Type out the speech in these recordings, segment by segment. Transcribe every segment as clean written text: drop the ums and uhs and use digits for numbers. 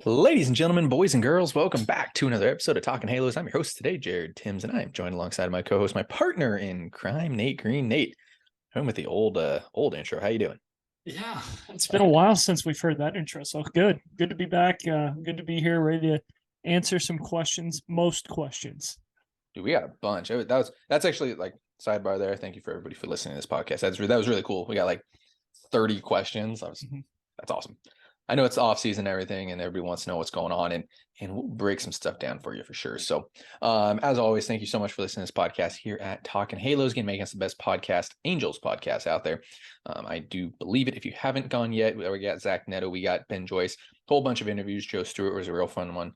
Ladies and gentlemen, boys and girls, welcome back to another episode of Talking Halos. I'm your host today, Jared Timms, and I'm joined alongside my co-host, my partner in crime, Nate Green. Nate, home with the old intro. How you doing? Yeah, it's been a while since we've heard that intro. So good. Good to be back. Good to be here, ready to answer some questions, most questions. Dude, we got a bunch. That's actually like sidebar there. Thank you for everybody for listening to this podcast. That was really cool. We got like 30 questions. Mhm. That's awesome. I know it's off season and everything, and everybody wants to know what's going on, and we'll break some stuff down for you for sure. So, as always, thank you so much for listening to this podcast here at Talking Halos, again, making us the best podcast, Angels podcast out there. I do believe it. If you haven't gone yet, we got Zach Neto, we got Ben Joyce, whole bunch of interviews. Joe Stewart was a real fun one.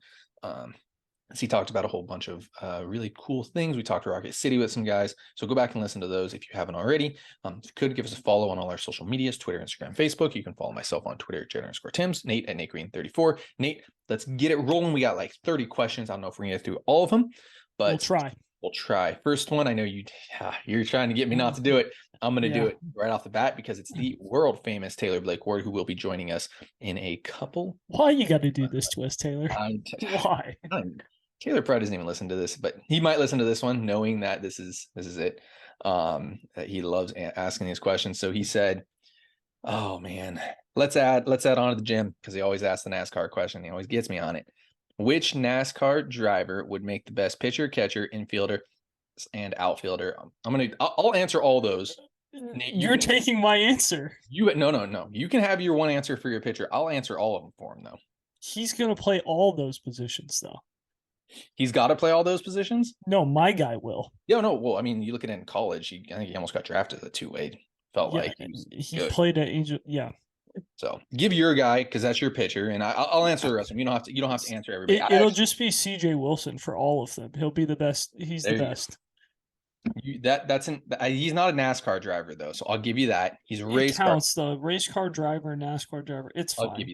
He talked about a whole bunch of really cool things. We talked to Rocket City with some guys. So go back and listen to those if you haven't already. If you could give us a follow on all our social medias, Twitter, Instagram, Facebook. You can follow myself on Twitter, Jared_Timms, Nate at NateGreen34. Nate, let's get it rolling. We got like 30 questions. I don't know if we're going to get through all of them, but We'll try. We'll try. First one, I know you're trying to get me not to do it. I'm going to do it right off the bat because it's the world famous Taylor Blake Ward who will be joining us in a couple. Why you got to do this to us, Taylor? Why? Taylor probably doesn't even listen to this, but he might listen to this one knowing that this is it. That he loves asking these questions. So he said, "Oh man, let's add on to the gym because he always asks the NASCAR question. He always gets me on it. Which NASCAR driver would make the best pitcher, catcher, infielder, and outfielder?" I'll answer all those. Nate, you're taking my answer. No. You can have your one answer for your pitcher. I'll answer all of them for him though. He's gonna play all those positions though. He's got to play all those positions? No, my guy will. Yeah, no. Well, I mean, you look at it in college. I think he almost got drafted as a two-way. Felt Yeah, like he played at Angel. Yeah. So give your guy because that's your pitcher, and I'll answer the rest of them. You don't have to answer everybody. It'll just be C.J. Wilson for all of them. He'll be the best. He's the best. He's not a NASCAR driver though, so I'll give you that. He's a race car. Counts the race car driver, NASCAR driver. It's fine.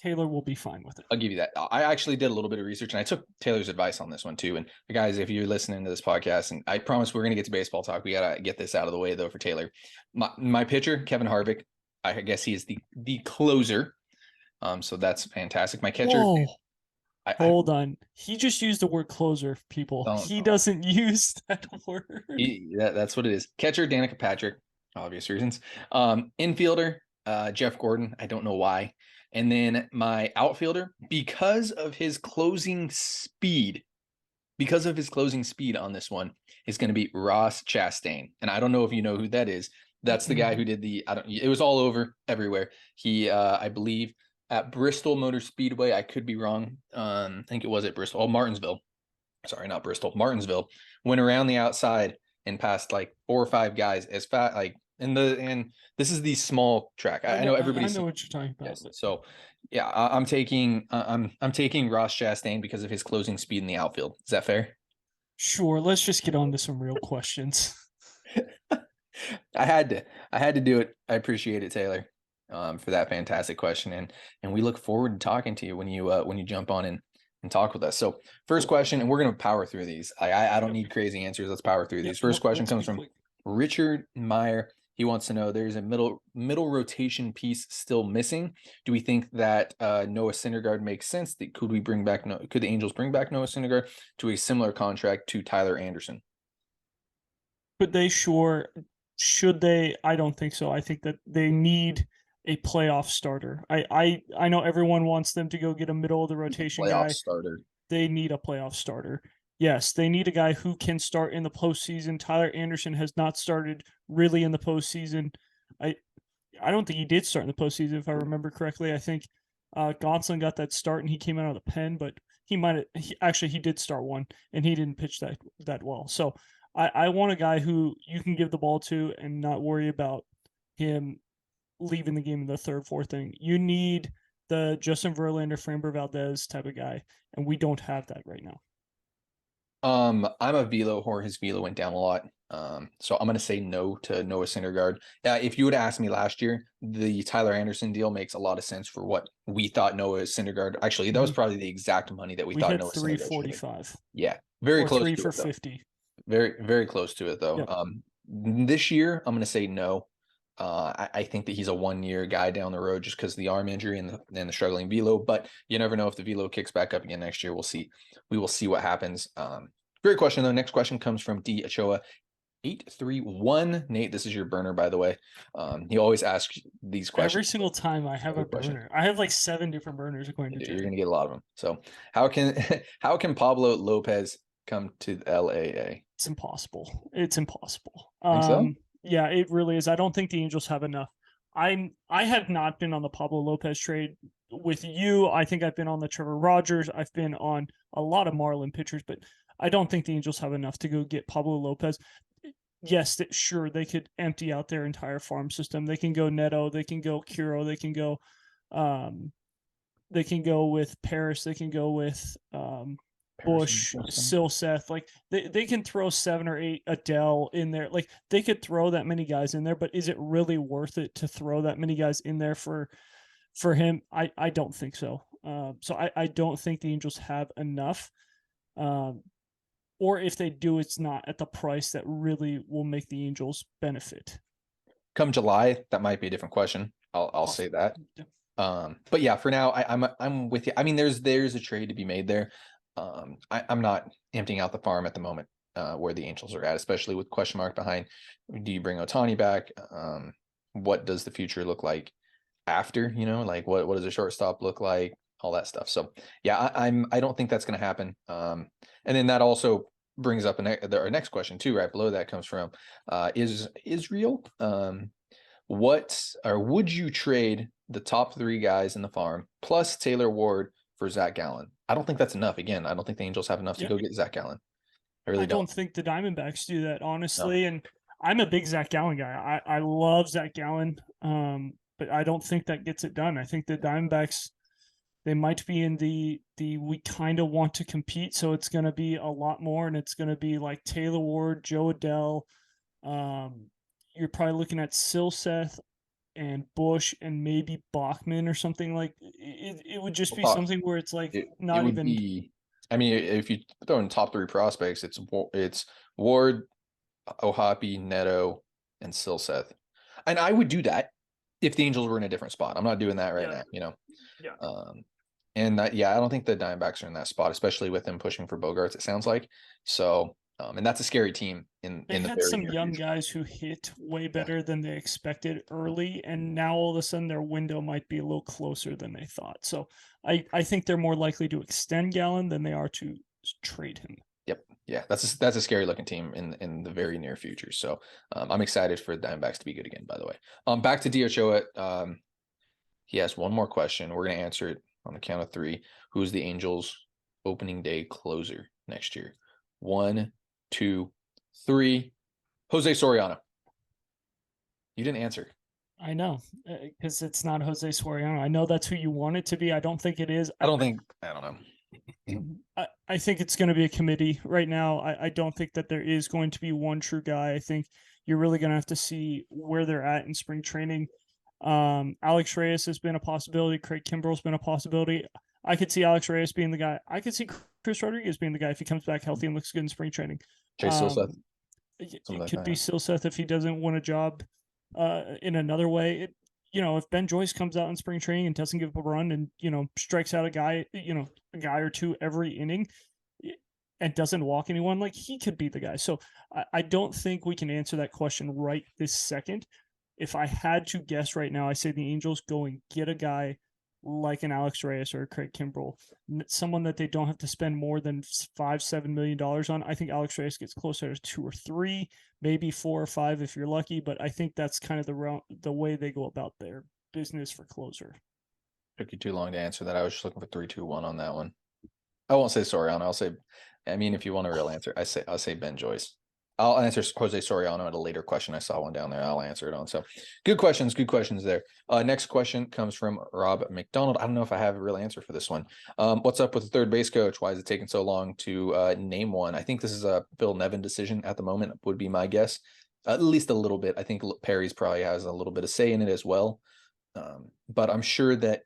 Taylor will be fine with it. I'll give you that. I actually did a little bit of research and I took Taylor's advice on this one too. And guys, if you're listening to this podcast, and I promise we're going to get to baseball talk, we got to get this out of the way though for Taylor. My pitcher, Kevin Harvick, I guess he is the closer. So that's fantastic. My catcher. Hold on. He just used the word closer, people. He doesn't use that word. That's what it is. Catcher, Danica Patrick, obvious reasons. Infielder, Jeff Gordon. I don't know why. And then my outfielder, because of his closing speed on this one, is going to be Ross Chastain. And I don't know if you know who that is. That's the guy who did it was all over everywhere. He, I believe at Bristol Motor Speedway, I could be wrong. I think it was at Bristol. Oh, Martinsville. Sorry, not Bristol. Martinsville. Went around the outside and passed like 4 or 5 guys as fast, like, and this is the small track. I know everybody. I know what you're talking about. Yes. So, yeah, I'm taking Ross Chastain because of his closing speed in the outfield. Is that fair? Sure. Let's just get on to some real questions. I had to do it. I appreciate it, Taylor, for that fantastic question, and we look forward to talking to you when you jump on and talk with us. So, first question, and we're gonna power through these. I don't need crazy answers. Let's power through these. First question comes from Richard Meyer. He wants to know, there's a middle rotation piece still missing. Do we think that Noah Syndergaard makes sense? Could the Angels bring back Noah Syndergaard to a similar contract to Tyler Anderson? Could they? Sure. Should they? I don't think so. I think that they need a playoff starter. I know everyone wants them to go get a middle of the rotation guy. Starter. They need a playoff starter. Yes, they need a guy who can start in the postseason. Tyler Anderson has not started really in the postseason. I don't think he did start in the postseason, if I remember correctly. I think Gonsolin got that start and he came out of the pen, but he did start one and he didn't pitch that well. So I want a guy who you can give the ball to and not worry about him leaving the game in the third, fourth inning. You need the Justin Verlander, Framber Valdez type of guy, and we don't have that right now. I'm a velo whore. His velo went down a lot. So I'm going to say no to Noah Syndergaard. If you would ask me last year, the Tyler Anderson deal makes a lot of sense for what we thought Noah Syndergaard. Actually, that was probably the exact money that we thought Noah Syndergaard. 345. Yeah, very close. 3 for 50. Very, very close to it though. Yep. This year, I'm going to say no. I think that he's a 1 year guy down the road just because of the arm injury and the struggling velo. But you never know if the velo kicks back up again next year. We'll see. We will see what happens. Great question though. Next question comes from D Ochoa. 831. Nate, this is your burner, by the way. He always asks these questions. Every single time I have a burner. I have like 7 different burners according to You're Jerry. gonna get a lot of them. So how can Pablo Lopez come to the LAA? It's impossible. It's impossible. Think so? Yeah, it really is. I don't think the Angels have enough. I have not been on the Pablo Lopez trade with you. I think I've been on the Trevor Rogers. I've been on a lot of Marlin pitchers, but I don't think the Angels have enough to go get Pablo Lopez. Yes, sure, they could empty out their entire farm system. They can go Neto, they can go Curo, they can go with Paris, they can go with Bush, Silseth. Like they can throw 7 or 8 Adele in there. Like they could throw that many guys in there, but is it really worth it to throw that many guys in there for him? I don't think so. So I don't think the Angels have enough. Or if they do, it's not at the price that really will make the Angels benefit. Come July, that might be a different question. I'll say that. But yeah, for now, I'm with you. I mean, there's a trade to be made there. I'm not emptying out the farm at the moment where the Angels are at, especially with question mark behind. Do you bring Ohtani back? What does the future look like after? Like what does a shortstop look like? All that stuff. So yeah, I don't think that's going to happen. And then that also brings up our next question too. Right below that comes from is Israel. Would you trade the top 3 guys in the farm plus Taylor Ward for Zach Gallen? I don't think that's enough. Again, I don't think the Angels have enough to go get Zach Gallen. I really don't. I don't think the Diamondbacks do that, honestly. No. And I'm a big Zach Gallen guy. I love Zach Gallen, but I don't think that gets it done. I think the Diamondbacks, they might be in the we kind of want to compete, so it's going to be a lot more, and it's going to be like Taylor Ward, Joe Adele. You're probably looking at Silseth and Bush and maybe Bachman or something. Like it would just be something where it's like not even. I mean, if you throw in top 3 prospects, it's Ward, Ohapi, Neto, and Silseth, and I would do that if the Angels were in a different spot. I'm not doing that right now. Yeah. And I don't think the Diamondbacks are in that spot, especially with them pushing for Bogarts. It sounds like so. And that's a scary team. They had some young guys who hit way better than they expected early, and now all of a sudden their window might be a little closer than they thought. So I think they're more likely to extend Gallen than they are to trade him. Yep. Yeah, that's a scary looking team in the very near future. So I'm excited for the Diamondbacks to be good again. By the way, back to D Ochoa. He has one more question. We're gonna answer it on the count of 3. Who's the Angels' opening day closer next year? 1, 2, 3. Jose Soriano. You didn't answer. I know, because it's not Jose Soriano. I know that's who you want it to be. I don't think it is. I don't know. I think it's going to be a committee right now. I don't think that there is going to be one true guy. I think you're really going to have to see where they're at in spring training. Alex Reyes has been a possibility. Craig Kimbrell's been a possibility. I could see Alex Reyes being the guy. I could see Chris Rodriguez being the guy if he comes back healthy and looks good in spring training. Chase Silseth. It could be Silseth if he doesn't win a job in another way. If Ben Joyce comes out in spring training and doesn't give up a run and, strikes out a guy or 2 every inning and doesn't walk anyone, like he could be the guy. So I don't think we can answer that question right this second. If I had to guess right now, I say the Angels go and get a guy like an Alex Reyes or a Craig Kimbrell, someone that they don't have to spend more than $5-7 million on. I think Alex Reyes gets closer to 2 or 3, maybe 4 or 5 if you're lucky. But I think that's kind of the way they go about their business for closer. Took you too long to answer that. I was just looking for 3, 2, 1 on that one. I won't say Soriano. I'll say, if you want a real answer, I'll say Ben Joyce. I'll answer Jose Soriano at a later question. I saw one down there. I'll answer it on. So good questions there. Next question comes from Rob McDonald. I don't know if I have a real answer for this one. What's up with the third base coach? Why is it taking so long to name one? I think this is a Phil Nevin decision at the moment, would be my guess. At least a little bit. I think Perry's probably has a little bit of say in it as well. But I'm sure that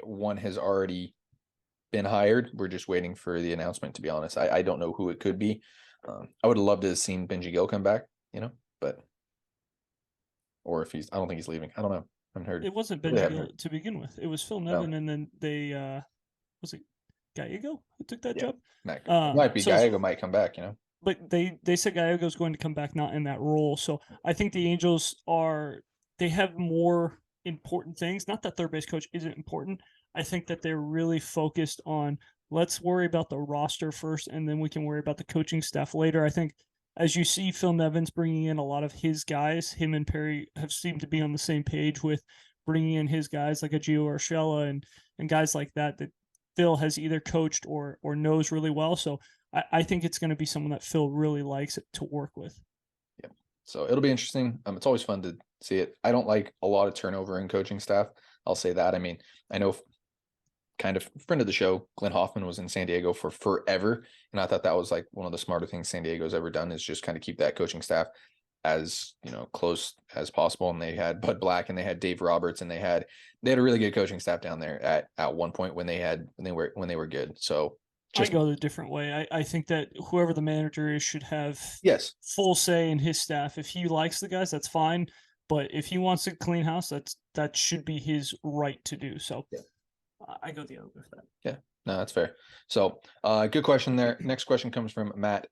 one has already been hired. We're just waiting for the announcement, to be honest. I don't know who it could be. I would have loved to have seen Benji Gill come back, but or if I don't think he's leaving. I don't know. I haven't heard. It wasn't Really Benji haven't Gill heard. to begin with. It was Phil No. Nevin, and then they was it Gallego who took that Yeah. job? Might be So Gallego might come back. but they said Gallego's going to come back not in that role. So I think the Angels they have more important things. Not that third base coach isn't important. I think that they're really focused on let's worry about the roster first, and then we can worry about the coaching staff later. I think as you see Phil Nevins bringing in a lot of his guys, him and Perry have seemed to be on the same page with bringing in his guys like a Gio Urshela and guys like that Phil has either coached or knows really well. So I think it's going to be someone that Phil really likes to work with. Yeah. So it'll be interesting. It's always fun to see it. I don't like a lot of turnover in coaching staff. I'll say that. I mean, I know kind of friend of the show, Glenn Hoffman was in San Diego for forever. And I thought that was like one of the smarter things San Diego's ever done is just kind of keep that coaching staff as, close as possible. And they had Bud Black and they had Dave Roberts and they had a really good coaching staff down there at one point when they were good. So I go the different way. I think that whoever the manager is should have full say in his staff. If he likes the guys, that's fine. But if he wants to clean house, that should be his right to do. So I go the other way with that. Yeah, no, that's fair. So good question there. Next question comes from Matt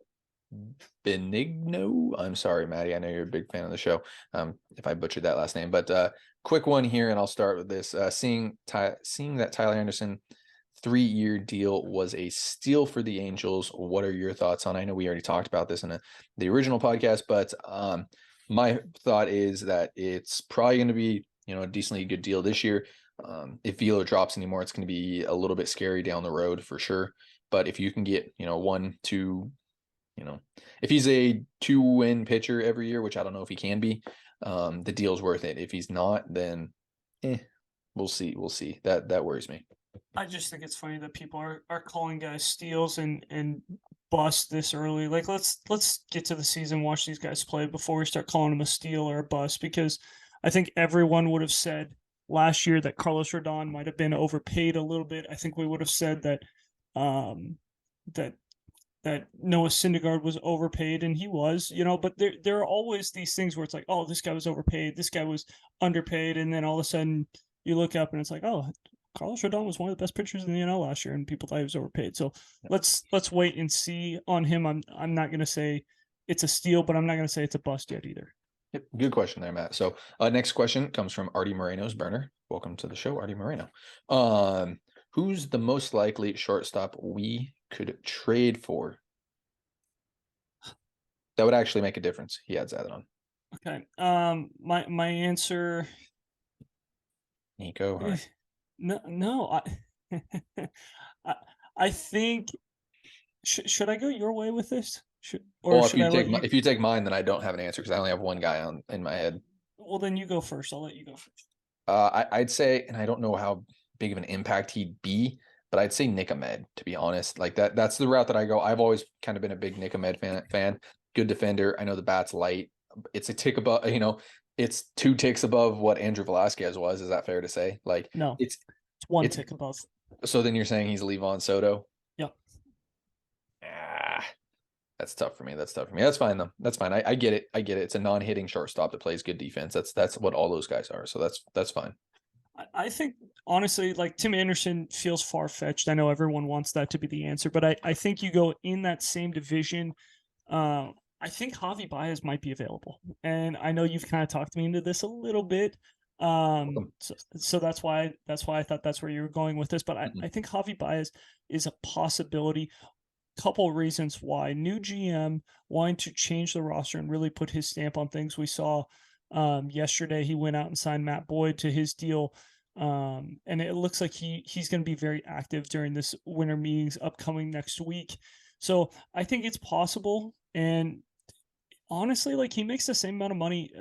Benigno. I'm sorry, Matty. I know you're a big fan of the show. If I butchered that last name, but quick one here, and I'll start with this. Seeing that Tyler Anderson 3-year deal was a steal for the Angels. What are your thoughts on? I know we already talked about this in the original podcast, but my thought is that it's probably going to be a decently good deal this year. If Velo drops anymore, it's going to be a little bit scary down the road for sure. But if you can get 1, 2, if he's a 2-win pitcher every year, which I don't know if he can be, the deal's worth it. If he's not, then we'll see. We'll see. That worries me. I just think it's funny that people are calling guys steals and bust this early. Like let's get to the season, watch these guys play before we start calling them a steal or a bust, because I think everyone would have said last year that Carlos Rodon might have been overpaid a little bit. I think we would have said that that Noah Syndergaard was overpaid, and he was, but there are always these things where it's like, oh, this guy was overpaid, this guy was underpaid, and then all of a sudden you look up and it's like, oh, Carlos Rodon was one of the best pitchers in the NL last year, and people thought he was overpaid. So let's wait and see on him. I'm not going to say it's a steal, but I'm not going to say it's a bust yet either. Yep, good question there, Matt. So next question comes from Artie Moreno's burner. Welcome to the show, Artie Moreno. Who's the most likely shortstop we could trade for? That would actually make a difference. He adds that on. Okay. My answer. Nico. Hart. No. I think. Should I go your way with this? If you take mine, then I don't have an answer because I only have one guy in my head. Well, then you go first. I'll let you go first. I'd say, and I don't know how big of an impact he'd be, but I'd say Nick Ahmed, to be honest. Like that's the route that I go. I've always kind of been a big Nick Ahmed fan. Good defender. I know the bat's light. It's a tick above, it's 2 ticks above what Andrew Velasquez was. Is that fair to say? Like, no, it's 1 tick above. So then you're saying he's Levon Soto? Yep. That's tough for me. That's fine though. That's fine. I get it. It's a non-hitting shortstop that plays good defense. That's what all those guys are. So that's fine. I think honestly, like Tim Anderson feels far-fetched. I know everyone wants that to be the answer, but I think you go in that same division. I think Javi Baez might be available, and I know you've kind of talked me into this a little bit. So that's why I thought that's where you were going with this. But I think Javi Baez is a possibility. Couple reasons why. New GM wanting to change the roster and really put his stamp on things. We saw yesterday he went out and signed Matt Boyd to his deal. And it looks like he's going to be very active during this winter meetings upcoming next week. So I think it's possible. And honestly, like he makes the same amount of money,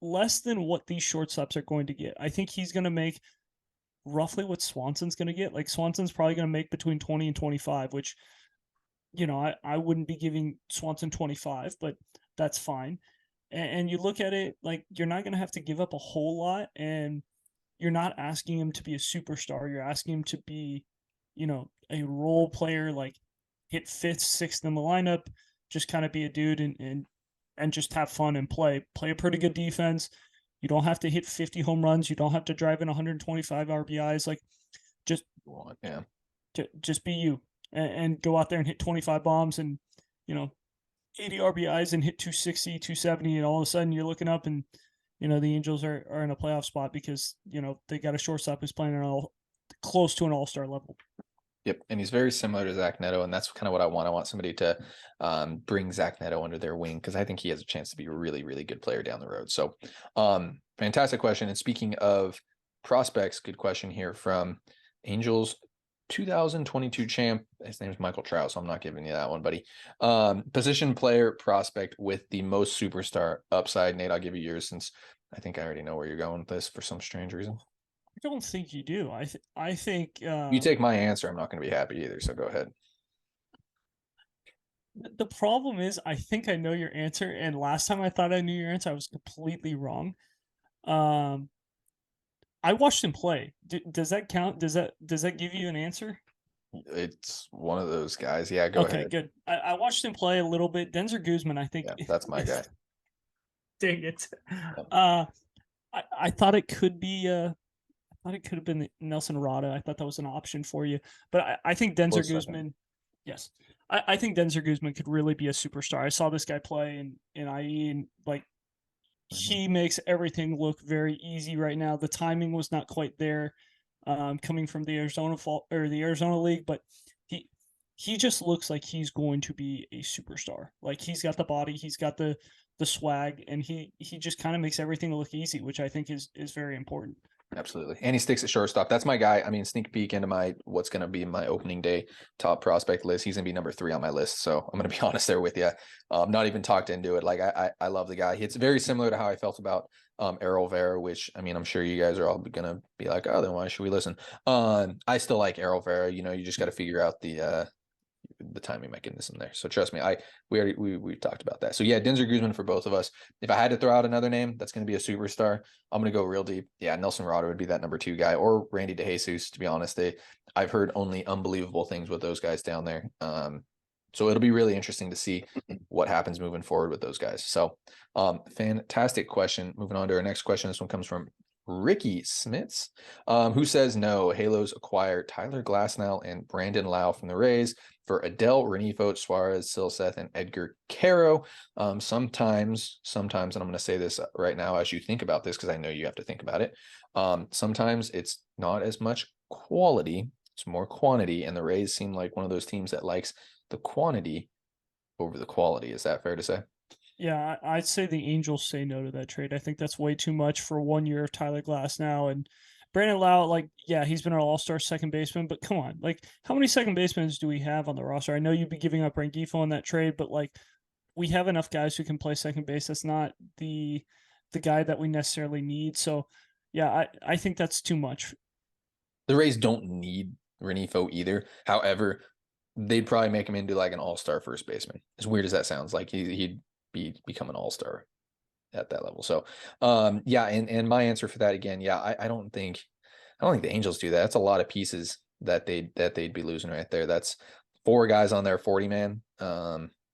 less than what these shortstops are going to get. I think he's going to make roughly what Swanson's going to get. Like Swanson's probably going to make between 20 and 25, which, I wouldn't be giving Swanson 25, but that's fine. And you look at it like you're not going to have to give up a whole lot, and you're not asking him to be a superstar. You're asking him to be, a role player, like hit 5th, 6th in the lineup, just kind of be a dude and just have fun and play a pretty good defense. You don't have to hit 50 home runs. You don't have to drive in 125 RBIs. Like, just Yeah. just be you and go out there and hit 25 bombs and, 80 RBIs and hit 260, 270, and all of a sudden you're looking up and, the Angels are in a playoff spot because, they got a shortstop who's playing close to an all-star level. Yep, and he's very similar to Zach Neto, and that's kind of what I want. I want somebody to bring Zach Neto under their wing because I think he has a chance to be a really, really good player down the road. So, fantastic question. And speaking of prospects, good question here from Angels 2022 champ. His name is Michael Trout, so I'm not giving you that one, buddy. Position player prospect with the most superstar upside. Nate, I'll give you yours since I think I already know where you're going with this for some strange reason. I don't think you do. I think You take my answer, I'm not going to be happy either. So go ahead. the problem is I think I know your answer, and last time I thought I knew your answer, I was completely wrong. I watched him play. Does that count? Does that give you an answer? It's one of those guys. Yeah, go Okay, ahead. good. I watched him play a little bit. Denzer Guzman, I think. Yeah, that's my guy. Dang it. Yep. I thought it could be I thought it could have been Nelson Rada. I thought that was an option for you. But I think Denzer Guzman, yes. I think Denzer Guzman could really be a superstar. I saw this guy play in IE, and like he makes everything look very easy right now. The timing was not quite there, coming from the Arizona League, but he just looks like he's going to be a superstar. Like he's got the body, he's got the swag, and he just kind of makes everything look easy, which I think is very important. Absolutely. And he sticks at shortstop. That's my guy. I mean, sneak peek into what's going to be my opening day top prospect list. He's going to be number 3 on my list. So I'm going to be honest there with you. Not even talked into it. Like I love the guy. It's very similar to how I felt about Errol Vera, which I mean, I'm sure you guys are all going to be like, oh, then why should we listen? I still like Errol Vera. You just got to figure out the timing mechanism there. So trust me, we talked about that. So yeah, Denzer Guzman for both of us. If I had to throw out another name that's going to be a superstar, I'm going to go real deep. Yeah, Nelson Rada would be that number 2 guy, or Randy DeJesus. To be honest, I've heard only unbelievable things with those guys down there. So it'll be really interesting to see what happens moving forward with those guys. So, fantastic question. Moving on to our next question. This one comes from Ricky Smits, who says no. Halos acquire Tyler Glasnow and Brandon Lau from the Rays for Adele, Renifo, Suarez, Silseth, and Edgar Caro. Sometimes, and I'm going to say this right now as you think about this, because I know you have to think about it. Sometimes it's not as much quality, it's more quantity, and the Rays seem like one of those teams that likes the quantity over the quality. Is that fair to say? Yeah, I'd say the Angels say no to that trade. I think that's way too much for 1 year of Tyler Glasnow and Brandon Lau. Like, yeah, he's been our all-star second baseman, but come on, like, how many second basemen do we have on the roster? I know you'd be giving up Rengifo on that trade, but like, we have enough guys who can play second base. That's not the guy that we necessarily need. So, yeah, I think that's too much. The Rays don't need Renifo either. However, they'd probably make him into like an all-star first baseman. As weird as that sounds, like he'd become an all-star at that level. So yeah, and my answer for that again, yeah, I don't think the Angels do that. That's a lot of pieces that they'd be losing right there. That's 4 guys on their 40-man.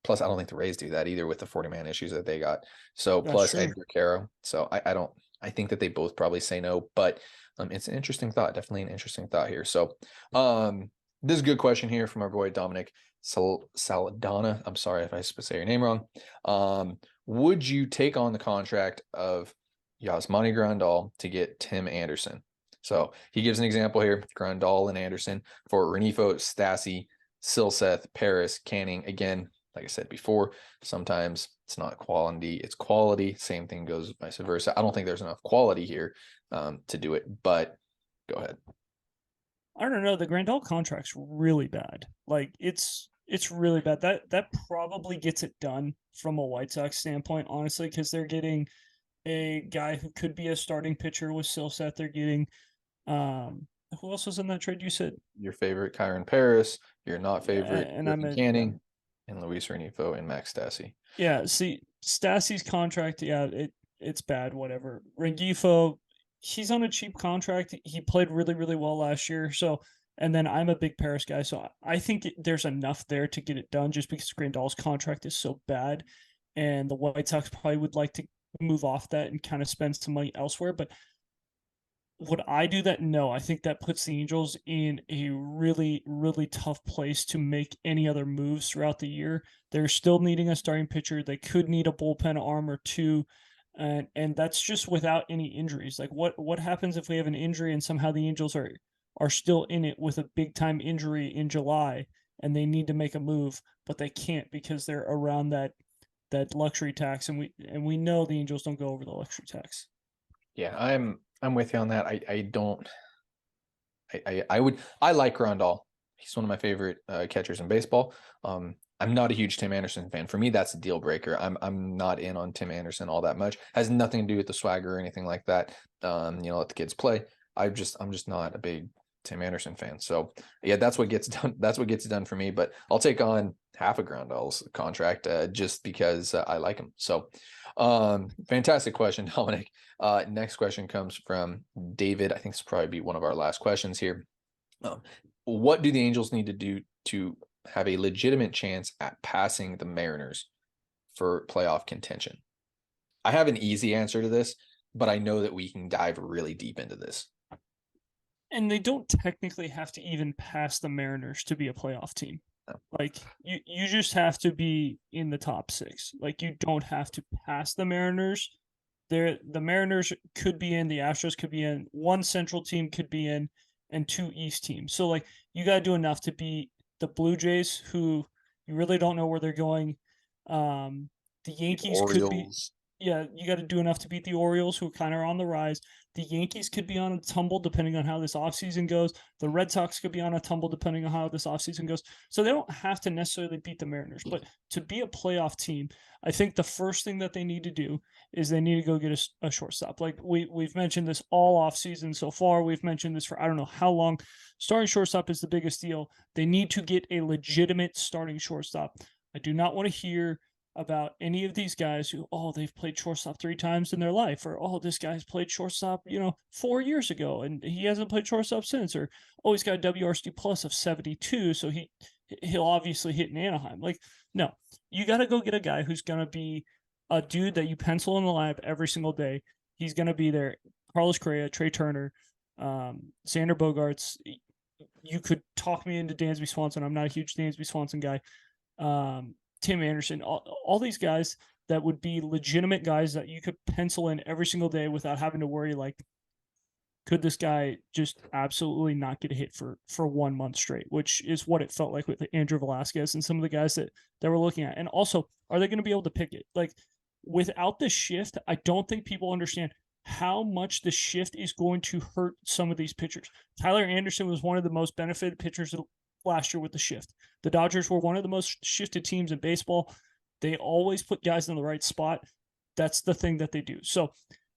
Plus I don't think the Rays do that either with the 40-man issues that they got. So That's plus true. Edgar Caro. So I think that they both probably say no, but it's an interesting thought. Definitely an interesting thought here. So this is a good question here from our boy Dominic Saladana. I'm sorry if I say your name wrong. Would you take on the contract of Yasmani Grandal to get Tim Anderson? So he gives an example here: Grandal and Anderson for Renifo, Stassi, Silseth, Paris, Canning. Again, like I said before, sometimes it's not quality, it's quality. Same thing goes vice versa. I don't think there's enough quality here to do it, but go ahead. I don't know. The Grandal contract's really bad. Like, it's really bad. That probably gets it done from a White Sox standpoint, honestly, because they're getting a guy who could be a starting pitcher with Silseth. They're getting who else was in that trade? You said Your favorite Kyron Paris, your not favorite and Griffin Canning, and Luis Renifo and Max Stassi. Yeah, see, Stassi's contract, yeah, it's bad. Whatever. Rengifo, he's on a cheap contract. He played really, really well last year. So, and then I'm a big Paris guy, so I think there's enough there to get it done. Just because Grandal's contract is so bad, and the White Sox probably would like to move off that and kind of spend some money elsewhere. But would I do that? No, I think that puts the Angels in a really, really tough place to make any other moves throughout the year. They're still needing a starting pitcher. They could need a bullpen arm or two. And that's just without any injuries. Like what happens if we have an injury and somehow the Angels are still in it with a big time injury in July and they need to make a move, but they can't because they're around that luxury tax, and we know the Angels don't go over the luxury tax. Yeah, I'm with you on that. I don't. I like Grandal. He's one of my favorite catchers in baseball. I'm not a huge Tim Anderson fan. For me, that's a deal breaker. I'm not in on Tim Anderson all that much. Has nothing to do with the swagger or anything like that. Let the kids play. I'm just not a big Tim Anderson fan. So yeah, that's what gets done. That's what gets it done for me. But I'll take on half of Grandal's contract just because I like him. So fantastic question, Dominic. Next question comes from David. I think this will probably be one of our last questions here. What do the Angels need to do to have a legitimate chance at passing the Mariners for playoff contention? I have an easy answer to this, but I know that we can dive really deep into this. And they don't technically have to even pass the Mariners to be a playoff team. No. Like you just have to be in the top 6. Like you don't have to pass the Mariners. The Mariners could be in, the Astros could be in, one Central team could be in, and 2 East teams. So like you got to do enough to beat the Blue Jays, who you really don't know where they're going. The Yankees could be, yeah, you got to do enough to beat the Orioles, who kind of are on the rise. The Yankees could be on a tumble depending on how this offseason goes. The Red Sox could be on a tumble depending on how this offseason goes. So they don't have to necessarily beat the Mariners. But to be a playoff team, I think the first thing that they need to do is they need to go get a shortstop. Like we've mentioned this all offseason so far. We've mentioned this for I don't know how long. Starting shortstop is the biggest deal. They need to get a legitimate starting shortstop. I do not want to hear about any of these guys who, they've played shortstop 3 times in their life, or, this guy's played shortstop, 4 years ago and he hasn't played shortstop since, or, he's got a WRC plus of 72, so he'll obviously hit in Anaheim. Like, no, you got to go get a guy who's going to be a dude that you pencil in the lineup every single day. He's going to be there. Carlos Correa, Trey Turner, Xander Bogaerts. You could talk me into Dansby Swanson. I'm not a huge Dansby Swanson guy. Tim Anderson, all these guys that would be legitimate guys that you could pencil in every single day without having to worry, like, could this guy just absolutely not get a hit for 1 month straight, which is what it felt like with Andrew Velasquez and some of the guys that we're looking at. And also, are they going to be able to pick it? Like, without the shift, I don't think people understand how much the shift is going to hurt some of these pitchers. Tyler Anderson was one of the most benefited pitchers last year with the shift. The Dodgers were one of the most shifted teams in baseball. They always put guys in the right spot. That's the thing that they do. So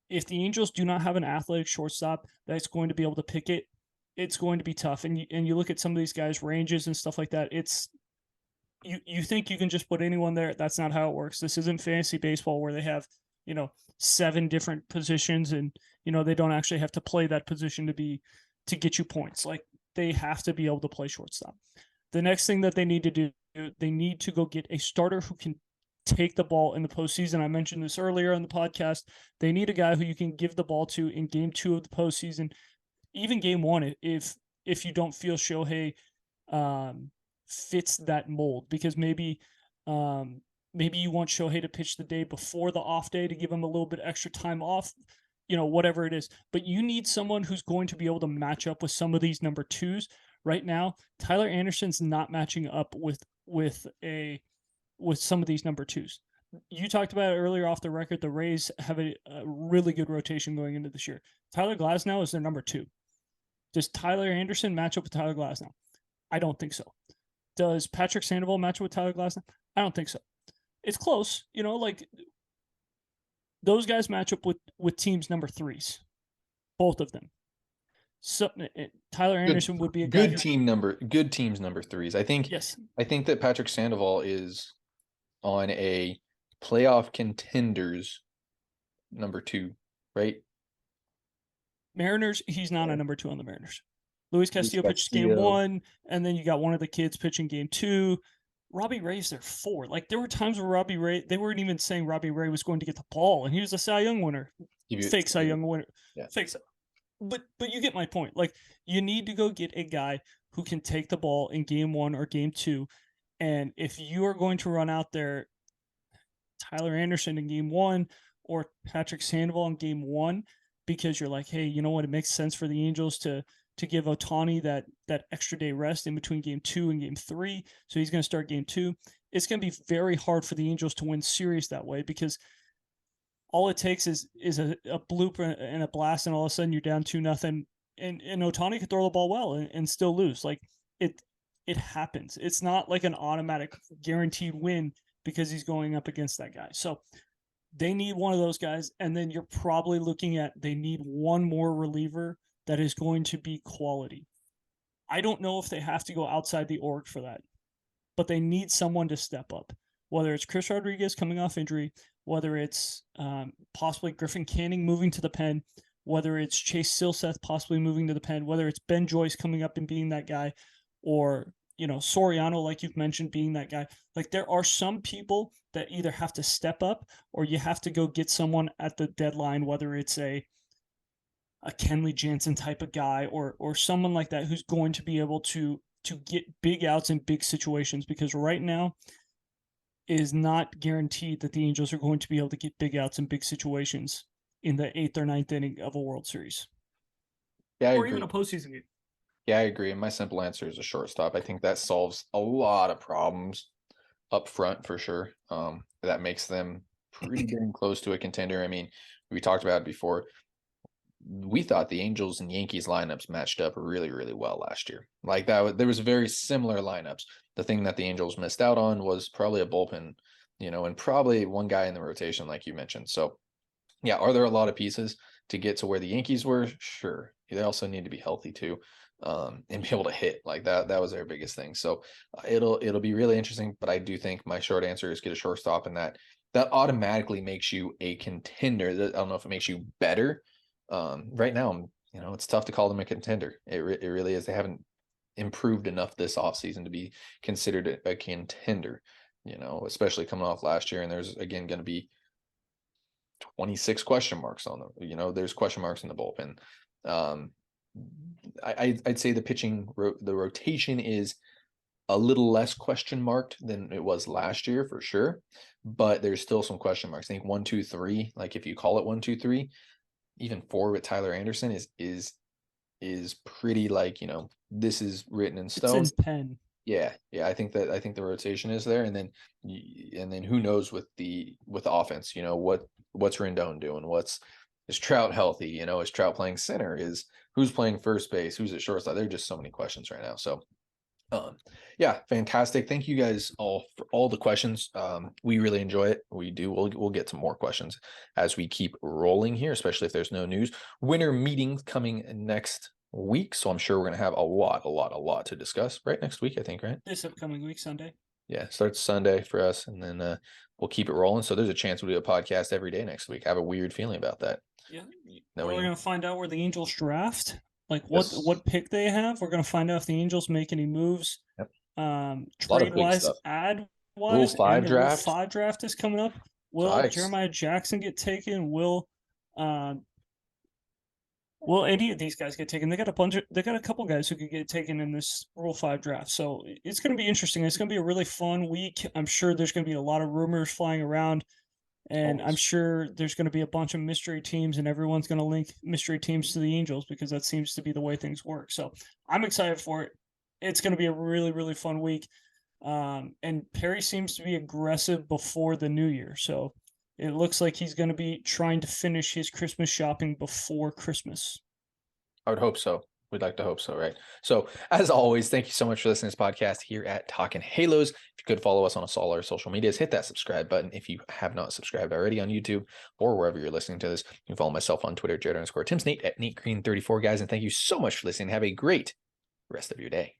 if the Angels do not have an athletic shortstop that's going to be able to pick it, it's going to be tough. And you look at some of these guys' ranges and stuff like that. It's you think you can just put anyone there. That's not how it works. This isn't fantasy baseball where they have 7 different positions and they don't actually have to play that position to get you points. Like, they have to be able to play shortstop. The next thing that they need to do, they need to go get a starter who can take the ball in the postseason. I mentioned this earlier on the podcast. They need a guy who you can give the ball to in game 2 of the postseason, even game 1, if you don't feel Shohei fits that mold, because maybe you want Shohei to pitch the day before the off day to give him a little bit extra time off. Whatever it is. But you need someone who's going to be able to match up with some of these number 2s. Right now, Tyler Anderson's not matching up with some of these number 2s. You talked about it earlier off the record. The Rays have a really good rotation going into this year. Tyler Glasnow is their number 2. Does Tyler Anderson match up with Tyler Glasnow? I don't think so. Does Patrick Sandoval match up with Tyler Glasnow? I don't think so. It's close. Those guys match up with teams number 3s, both of them. So Tyler Anderson would be a good teams number 3s. I think yes. I think that Patrick Sandoval is on a playoff contenders number 2, right? Mariners, he's not a number 2 on the Mariners. Luis Castillo pitched game 1, and then you got one of the kids pitching game 2. Robbie Ray's their 4. Like, there were times where they weren't even saying Robbie Ray was going to get the ball, and he was a Cy Young winner. Fake Cy Young winner. Yeah. Fake. But you get my point. Like, you need to go get a guy who can take the ball in game 1 or game 2. And if you are going to run out there Tyler Anderson in game 1 or Patrick Sandoval in game 1, because you're like, hey, you know what? It makes sense for the Angels to give Ohtani that extra day rest in between game 2 and game 3. So he's going to start game 2. It's going to be very hard for the Angels to win series that way, because all it takes is a bloop and a blast, and all of a sudden you're down 2-0, and Ohtani could throw the ball well and still lose. Like, it happens. It's not like an automatic guaranteed win because he's going up against that guy. So they need one of those guys, and then you're probably looking at they need one more reliever that is going to be quality. I don't know if they have to go outside the org for that, but they need someone to step up, whether it's Chris Rodriguez coming off injury, whether it's possibly Griffin Canning moving to the pen, whether it's Chase Silseth possibly moving to the pen, whether it's Ben Joyce coming up and being that guy, or Soriano, like you've mentioned, being that guy. Like, there are some people that either have to step up or you have to go get someone at the deadline, whether it's a Kenley Jansen type of guy or someone like that who's going to be able to get big outs in big situations, because right now it is not guaranteed that the Angels are going to be able to get big outs in big situations in the 8th or 9th inning of a World Series. Yeah, or even a postseason game. Yeah, I agree. And my simple answer is a shortstop. I think that solves a lot of problems up front for sure. That makes them pretty dang close to a contender. I mean, we talked about it before. We thought the Angels and Yankees lineups matched up really, really well last year. Like that, there was very similar lineups. The thing that the Angels missed out on was probably a bullpen, and probably one guy in the rotation, like you mentioned. So, yeah, are there a lot of pieces to get to where the Yankees were? Sure. They also need to be healthy too, and be able to hit like that. That was their biggest thing. So it'll be really interesting. But I do think my short answer is get a shortstop, and that automatically makes you a contender. I don't know if it makes you better. Right now, it's tough to call them a contender. It really is. They haven't improved enough this offseason to be considered a contender, especially coming off last year. And there's, again, going to be 26 question marks on them. There's question marks in the bullpen. I'd say the pitching, the rotation is a little less question marked than it was last year for sure, but there's still some question marks. I think 1, 2, 3, like if you call it 1, 2, 3, even 4 with Tyler Anderson is pretty, like, this is written in stone. It's in pen. Yeah. I think the rotation is there, and then who knows with the offense, what's Rendon doing? Is Trout healthy? Is Trout playing center? Who's playing first base? Who's at shortstop? There are just so many questions right now. So, yeah, fantastic. Thank you guys all for all the questions. We really enjoy it. We do. We'll get to more questions as we keep rolling here, especially if there's no news. Winter meetings coming next week, so I'm sure we're gonna have a lot to discuss right next week. I think, right? This upcoming week, Sunday. Yeah, starts Sunday for us, and then we'll keep it rolling. So there's a chance we'll do a podcast every day next week. I have a weird feeling about that. Yeah, we're gonna find out where the Angels draft, like what pick they have. We're gonna find out if the Angels make any moves. Yep. Trade wise, ad wise, Rule 5 draft. Rule 5 draft is coming up. Will Jeremiah Jackson get taken? Will any of these guys get taken? They got a couple guys who could get taken in this Rule 5 draft. So it's going to be interesting. It's going to be a really fun week. I'm sure there's going to be a lot of rumors flying around, and I'm sure there's going to be a bunch of mystery teams, and everyone's going to link mystery teams to the Angels because that seems to be the way things work. So I'm excited for it. It's going to be a really, really fun week. And Perry seems to be aggressive before the new year. So it looks like he's going to be trying to finish his Christmas shopping before Christmas. I would hope so. We'd like to hope so, right? So, as always, thank you so much for listening to this podcast here at Talkin' Halos. If you could follow us on all our social medias, hit that subscribe button. If you have not subscribed already on YouTube or wherever you're listening to this, you can follow myself on Twitter, Jared_TimsNate at NateGreen34, guys. And thank you so much for listening. Have a great rest of your day.